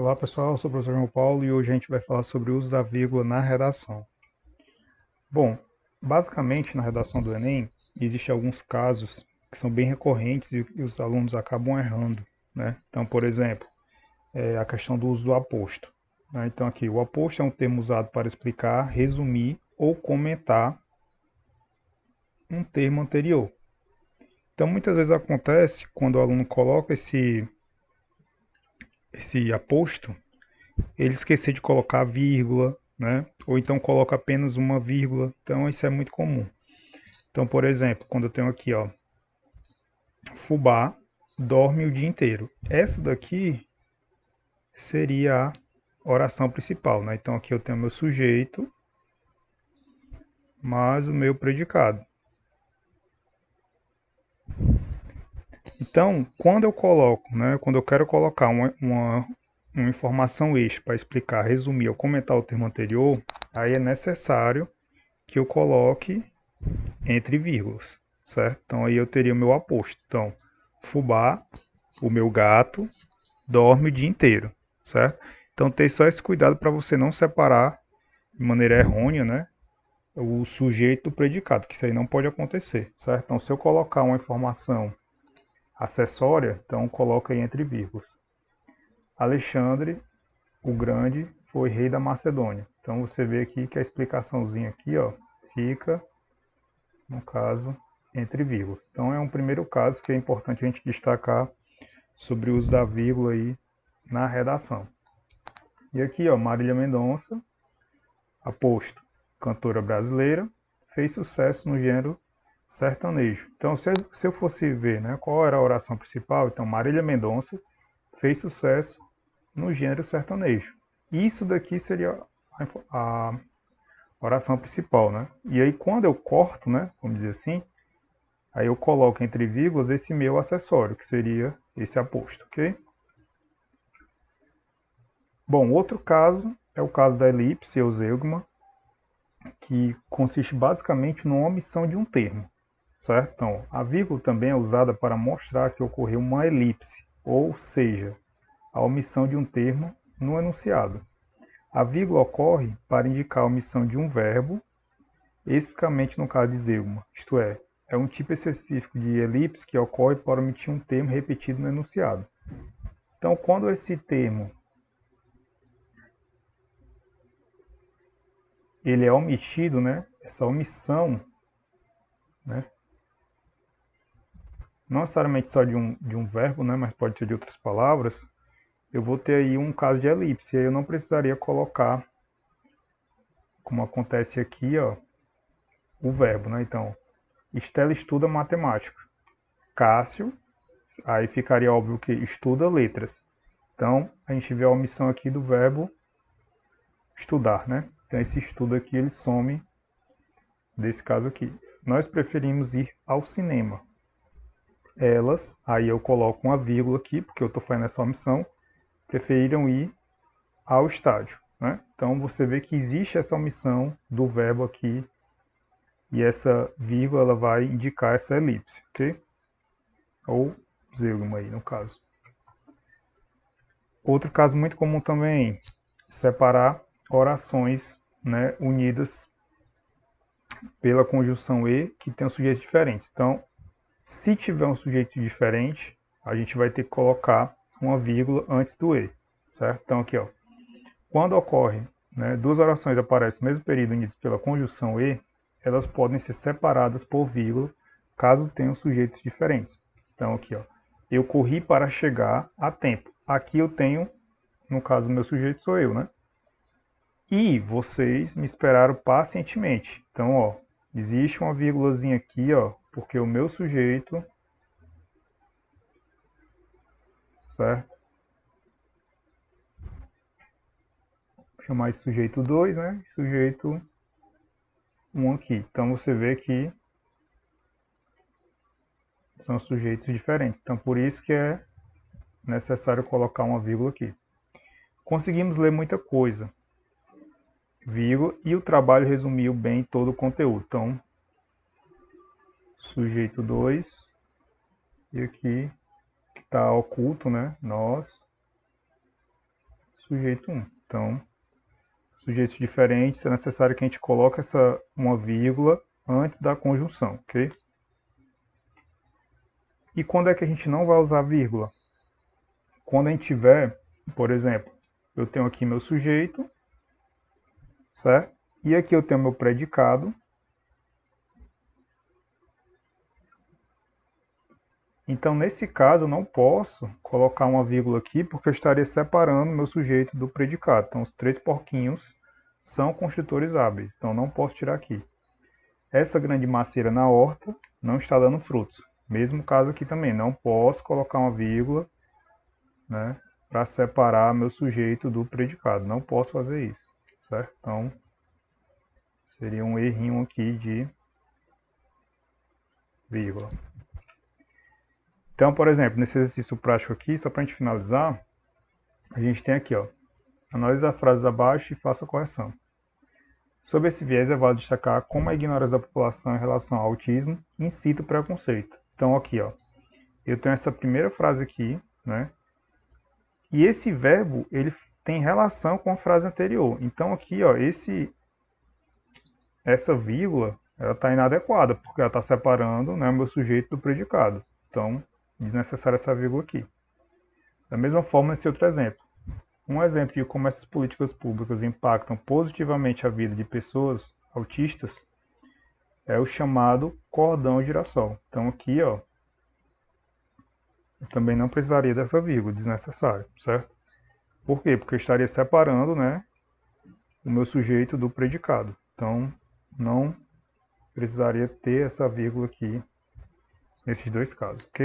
Olá pessoal, eu sou o professor João Paulo e hoje a gente vai falar sobre o uso da vírgula na redação. Bom, basicamente na redação do Enem existem alguns casos que são bem recorrentes e os alunos acabam errando, né? Então, por exemplo, a questão do uso do aposto, né? Então aqui, o aposto é um termo usado para explicar, resumir ou comentar um termo anterior. Então muitas vezes acontece quando o aluno coloca esse aposto, ele esquecer de colocar vírgula, né? Ou então coloca apenas uma vírgula. Então isso é muito comum. Então, por exemplo, quando eu tenho aqui, ó, fubá dorme o dia inteiro. Essa daqui seria a oração principal, né? Então aqui eu tenho meu sujeito mais o meu predicado. Então, quando eu coloco, né, quando eu quero colocar uma informação extra para explicar, resumir ou comentar o termo anterior, aí é necessário que eu coloque entre vírgulas, certo? Então aí eu teria o meu aposto. Então, fubá, o meu gato, dorme o dia inteiro, certo? Então ter só esse cuidado para você não separar de maneira errônea, né? O sujeito do predicado, que isso aí não pode acontecer, certo? Então se eu colocar uma informação acessória, então coloca aí entre vírgulas. Alexandre, o Grande, foi rei da Macedônia. Então você vê aqui que a explicaçãozinha aqui, ó, fica no caso, entre vírgulas. Então é um primeiro caso que é importante a gente destacar sobre o uso da vírgula aí na redação. E aqui, ó, Marília Mendonça, aposto, cantora brasileira, fez sucesso no gênero sertanejo. Então, se eu fosse ver, né, qual era a oração principal, então Marília Mendonça fez sucesso no gênero sertanejo. Isso daqui seria a oração principal, né? E aí quando eu corto, né, vamos dizer assim, aí eu coloco entre vírgulas esse meu acessório, que seria esse aposto, ok? Bom, outro caso é o caso da elipse ou zeugma, que consiste basicamente numa omissão de um termo, certo? Então, a vírgula também é usada para mostrar que ocorreu uma elipse, ou seja, a omissão de um termo no enunciado. A vírgula ocorre para indicar a omissão de um verbo, especificamente no caso de zeugma, isto é um tipo específico de elipse que ocorre para omitir um termo repetido no enunciado. Então, quando esse termo ele é omitido, né? Essa omissão, né? Não necessariamente só de um verbo, né? Mas pode ser de outras palavras. Eu vou ter aí um caso de elipse. Aí eu não precisaria colocar, como acontece aqui, ó, o verbo, né? Então, Estela estuda matemática. Cássio, aí ficaria óbvio que estuda letras. Então, a gente vê a omissão aqui do verbo estudar, né? Então, esse estudo aqui, ele some desse caso aqui. Nós preferimos ir ao cinema. Elas, aí eu coloco uma vírgula aqui, porque eu estou fazendo essa omissão, preferiram ir ao estádio, né? Então, você vê que existe essa omissão do verbo aqui, e essa vírgula ela vai indicar essa elipse, ok? Ou zeugma aí, no caso. Outro caso muito comum também, separar orações, né, unidas pela conjunção e, que tem sujeitos diferentes. Então, se tiver um sujeito diferente, a gente vai ter que colocar uma vírgula antes do e, certo? Então, aqui, ó, quando ocorre, né, duas orações aparecem no mesmo período unidas pela conjunção e, elas podem ser separadas por vírgula, caso tenham sujeitos diferentes. Então, aqui, ó, eu corri para chegar a tempo. Aqui eu tenho, no caso, meu sujeito sou eu, né? E vocês me esperaram pacientemente. Então, ó, existe uma vírgulazinha aqui, ó, porque o meu sujeito, certo? Vou chamar de sujeito 2, né? Sujeito 1 aqui. Então você vê que são sujeitos diferentes. Então por isso que é necessário colocar uma vírgula aqui. Conseguimos ler muita coisa, vírgula, e o trabalho resumiu bem todo o conteúdo. Então, sujeito 2, e aqui está oculto, né? Nós, sujeito 1. Então, sujeitos diferentes, é necessário que a gente coloque uma vírgula antes da conjunção, ok? E quando é que a gente não vai usar vírgula? Quando a gente tiver, por exemplo, eu tenho aqui meu sujeito, certo? E aqui eu tenho meu predicado. Então, nesse caso, eu não posso colocar uma vírgula aqui, porque eu estaria separando meu sujeito do predicado. Então, os 3 porquinhos são construtores hábeis, então não posso tirar aqui. Essa grande macieira na horta não está dando frutos. Mesmo caso aqui também, não posso colocar uma vírgula, né, para separar meu sujeito do predicado. Não posso fazer isso, certo? Então, seria um errinho aqui de vírgula. Então, por exemplo, nesse exercício prático aqui, só para a gente finalizar, a gente tem aqui, ó, analise a frase abaixo e faça a correção. Sob esse viés, é válido destacar como a ignorância da população em relação ao autismo incita o preconceito. Então, aqui, ó, eu tenho essa primeira frase aqui, né? E esse verbo, ele tem relação com a frase anterior. Então, aqui, ó, essa vírgula, ela está inadequada, porque ela está separando, né, o meu sujeito do predicado. Então, desnecessária essa vírgula aqui. Da mesma forma, esse outro exemplo. Um exemplo de como essas políticas públicas impactam positivamente a vida de pessoas autistas é o chamado cordão girassol. Então aqui, ó, eu também não precisaria dessa vírgula, desnecessário, certo? Por quê? Porque eu estaria separando, né, o meu sujeito do predicado. Então, não precisaria ter essa vírgula aqui nesses dois casos, ok?